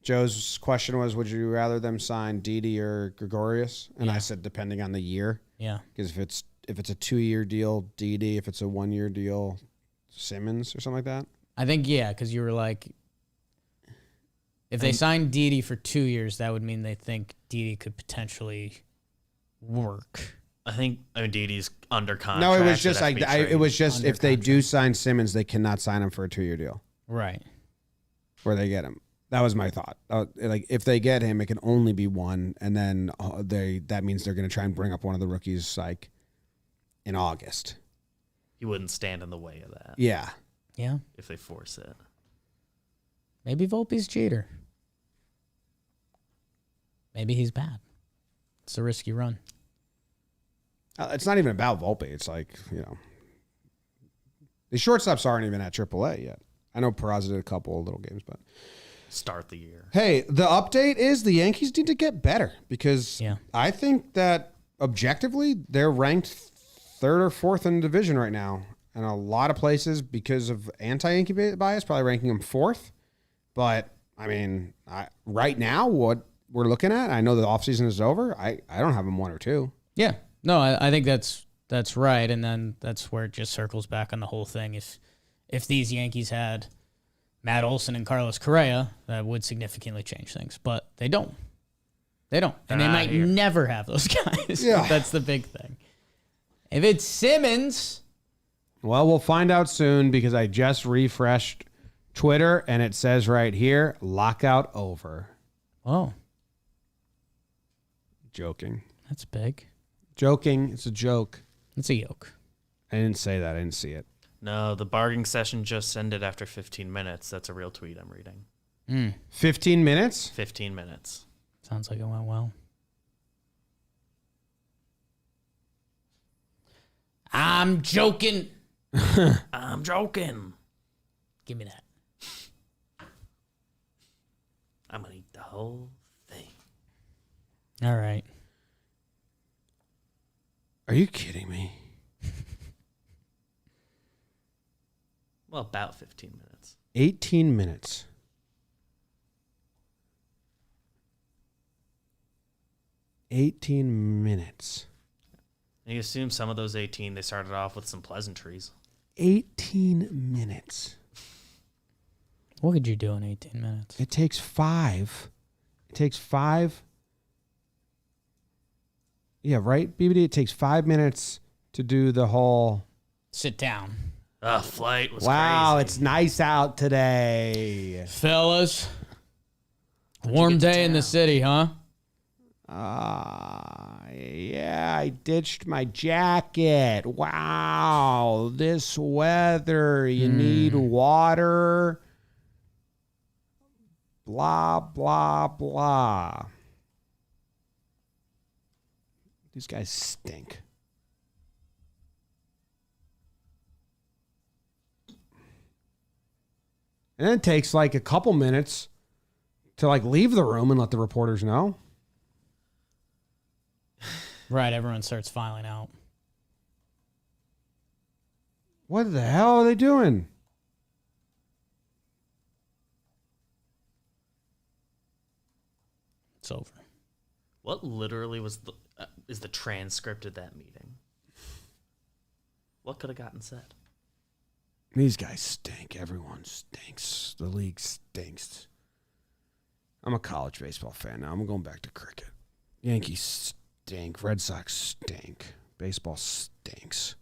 Joe's question was, would you rather them sign Didi or Gregorius? And I said, depending on the year, Yeah. because if it's a 2-year deal, Didi. If it's a 1-year deal, Simmons or something like that. I think because you were like, if they signed Didi for 2 years, that would mean they think Didi could potentially work. I mean, Didi's under contract. No, it was just It'd like have to be it was just Under if they do sign Simmons, they cannot sign him for a 2-year deal Right. where they get him. That was my thought. Like if they get him, it can only be one, and then that means they're going to try and bring up one of the rookies like in August. He wouldn't stand in the way of that Yeah. Yeah. if they force it. Maybe Volpe's Jeter. Maybe he's bad. It's a risky run. It's not even about Volpe. It's like, the shortstops aren't even at AAA yet. I know Peraza did a couple of little games, but Start the year. hey, the update is the Yankees need to get better because I think that objectively they're ranked 3rd or 4th in the division right now. And a lot of places, because of anti-Yankee bias, probably ranking them 4th. But, I mean, right now, what we're looking at, I know the offseason is over. I don't have them 1 or 2. Yeah. No, I think that's right. And then that's where it just circles back on the whole thing. If these Yankees had Matt Olson and Carlos Correa, that would significantly change things. But they don't. They don't. And they might never have those guys. Yeah. That's the big thing. If it's Simmons... Well, we'll find out soon because I just refreshed Twitter and it says right here, lockout over. Oh, Joking. that's big. Joking. It's a joke. It's a yoke. I didn't say that. I didn't see it. No, the bargaining session just ended after 15 minutes. That's a real tweet I'm reading. 15 minutes? 15 minutes. Sounds like it went well. I'm joking. I'm joking. Give me that. I'm going to eat the whole thing. All right. Are you kidding me? Well, about 15 minutes. 18 minutes. And you assume some of those 18, they started off with some pleasantries. 18 minutes. What could you do in 18 minutes? It takes 5. Yeah, right, BBD? It takes 5 minutes to do the whole... Sit down. Flight was Wow, crazy. it's nice out today. Fellas. When'd Warm you get to day in the town? city, huh? Yeah, I ditched my jacket. Wow, this weather. You need water. Blah, blah, blah. These guys stink. And then it takes like a couple minutes to like leave the room and let the reporters know. Right, everyone starts filing out. What the hell are they doing? It's over. What literally was is the transcript of that meeting? What could have gotten said? These guys stink. Everyone stinks. The league stinks. I'm a college baseball fan now. I'm going back to cricket. Yankees stink. Red Sox stink. Baseball stinks.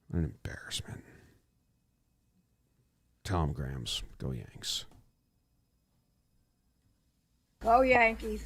What an embarrassment. Tom Grams, go Yanks. Go Yankees.